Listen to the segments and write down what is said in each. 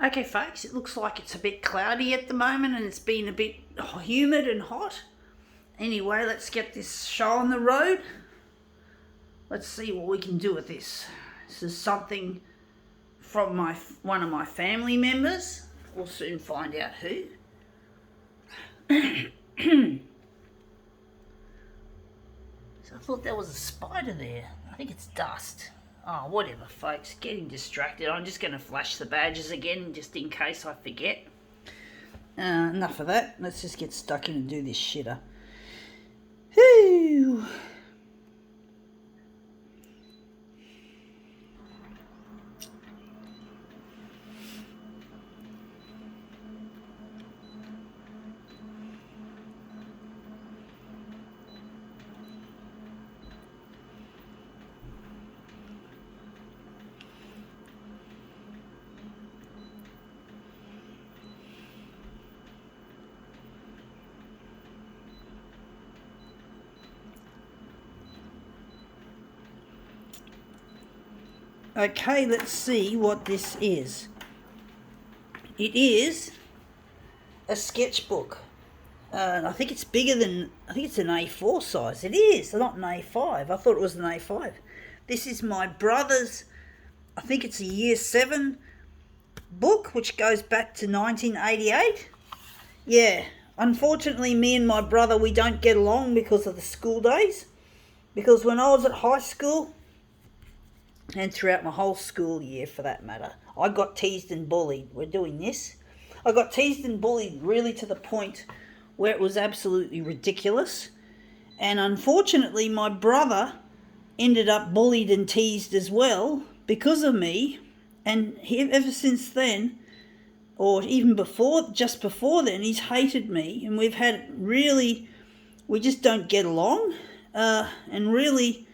Okay, folks, it looks like it's a bit cloudy at the moment and it's been a bit humid and hot. Anyway, let's get this show on the road. Let's see what we can do with this. This is something from one of my family members. We'll soon find out who. So I thought there was a spider there. I think it's dust. Oh, whatever, folks. Getting distracted. I'm just going to flash the badges again, just in case I forget. Enough of that. Let's just get stuck in and do this shitter. Whew. Okay, let's see what this is. It is a sketchbook. I think it's bigger than, I think it's an A4 size. It is, not an A5. I thought it was an A5. This is my brother's, I think it's a year 7 book, which goes back to 1988. Yeah, unfortunately me and my brother, we don't get along because of the school days. Because when I was at high school, and throughout my whole school year for that matter, I got teased and bullied. We're doing this. I got teased and bullied really to the point where it was absolutely ridiculous. And unfortunately, my brother ended up bullied and teased as well because of me. And ever since then, or even before, just before then, he's hated me. And we've had really, we just don't get along. And really,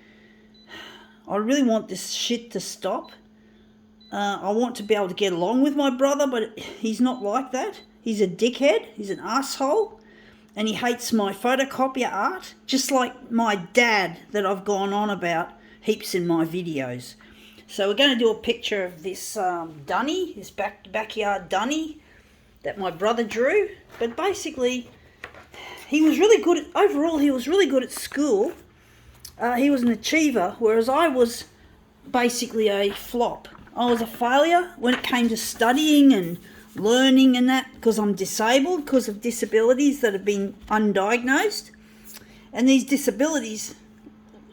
I really want this shit to stop. I want to be able to get along with my brother, but he's not like that. He's a dickhead. He's an asshole. And he hates my photocopier art, just like my dad that I've gone on about heaps in my videos. So we're going to do a picture of this dunny, this backyard dunny that my brother drew. But basically, he was really good overall he was really good at school. He was an achiever, whereas I was basically a flop. I was a failure when it came to studying and learning and that, because I'm disabled because of disabilities that have been undiagnosed. And these disabilities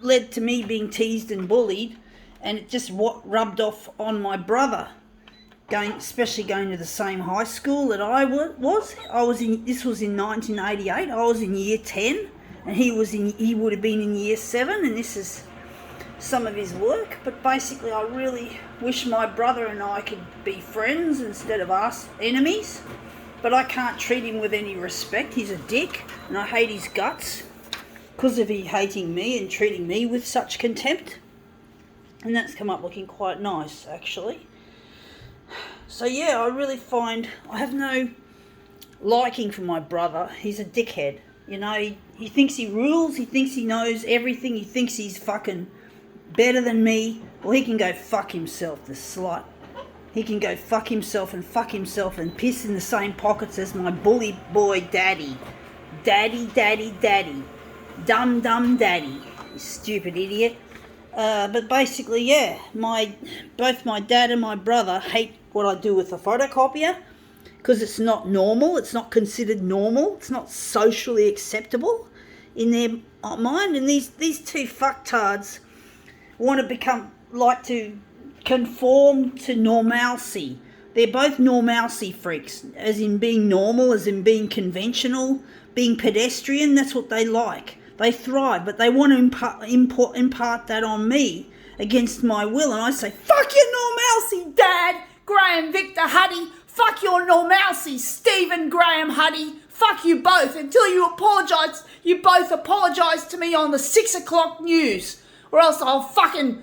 led to me being teased and bullied, and it just rubbed off on my brother, especially going to the same high school that I was. This was in 1988. I was in year 10. And he would have been in year 7, and this is some of his work. But basically, I really wish my brother and I could be friends instead of us enemies. But I can't treat him with any respect. He's a dick, and I hate his guts because of he hating me and treating me with such contempt. And that's come up looking quite nice, actually. So yeah, I really find I have no liking for my brother. He's a dickhead. You know, he thinks he rules, he thinks he knows everything, he thinks he's fucking better than me. Well, he can go fuck himself, the slut. He can go fuck himself and piss in the same pockets as my bully boy daddy. Daddy. Dumb daddy. You stupid idiot. But basically, yeah, both my dad and my brother hate what I do with the photocopier. Because it's not normal, it's not considered normal, it's not socially acceptable in their mind. And these two fucktards want to conform to normalcy. They're both normalcy freaks, as in being normal, as in being conventional, being pedestrian. That's what they like. They thrive, but they want to impart that on me against my will. And I say, fuck your normalcy, Dad, Graham Victor Huddy. Fuck your normalcy, Stephen Graham Huddy. Fuck you both until you both apologise to me on the 6 o'clock news, or else I'll fucking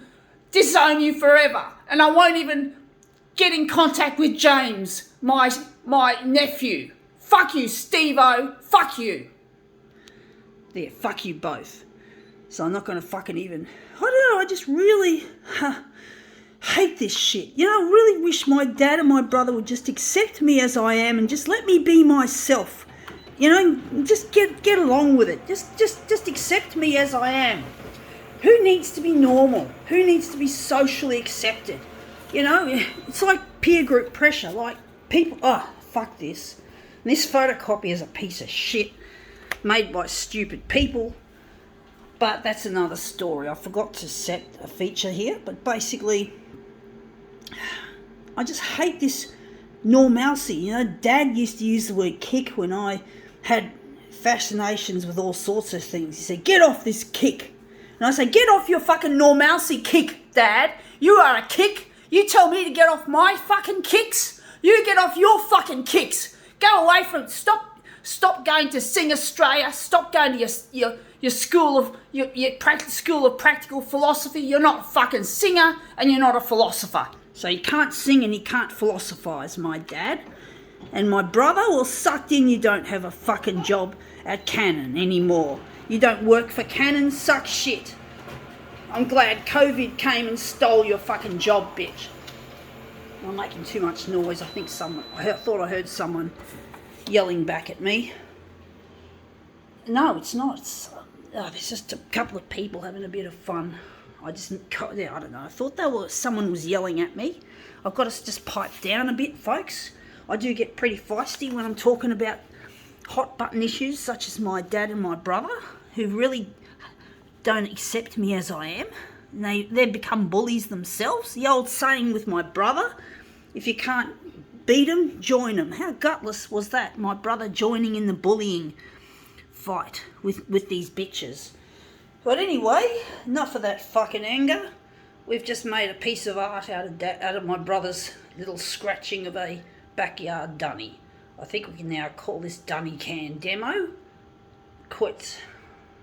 disown you forever. And I won't even get in contact with James, my nephew. Fuck you, Steve-O. Fuck you. Yeah, fuck you both. So I'm not going to fucking even... I don't know, I just really... hate this shit. You know, I really wish my dad and my brother would just accept me as I am and just let me be myself. You know, just get along with it. Just accept me as I am. Who needs to be normal? Who needs to be socially accepted? You know, it's like peer group pressure. Like people, oh, fuck this. And this photocopy is a piece of shit made by stupid people. But that's another story. I forgot to set a feature here. But basically, I just hate this normalcy. You know, Dad used to use the word kick when I had fascinations with all sorts of things. He said, get off this kick. And I say, get off your fucking normalcy kick, Dad. You are a kick. You tell me to get off my fucking kicks. You get off your fucking kicks. Go away from, stop going to Sing Australia. Stop going to your school of, your school of practical philosophy. You're not a fucking singer and you're not a philosopher. So you can't sing and you can't philosophise, my dad. And my brother, well, sucked in, you don't have a fucking job at Canon anymore. You don't work for Canon, suck shit. I'm glad COVID came and stole your fucking job, bitch. I'm making too much noise. I thought I heard someone yelling back at me. No, it's not. There's just a couple of people having a bit of fun. I don't know. I thought someone was yelling at me. I've got to just pipe down a bit, folks. I do get pretty feisty when I'm talking about hot button issues such as my dad and my brother, who really don't accept me as I am. They become bullies themselves. The old saying with my brother, if you can't beat them, join them. How gutless was that? My brother joining in the bullying fight with these bitches. But anyway, enough of that fucking anger. We've just made a piece of art out of my brother's little scratching of a backyard dunny. I think we can now call this dummy can demo quits.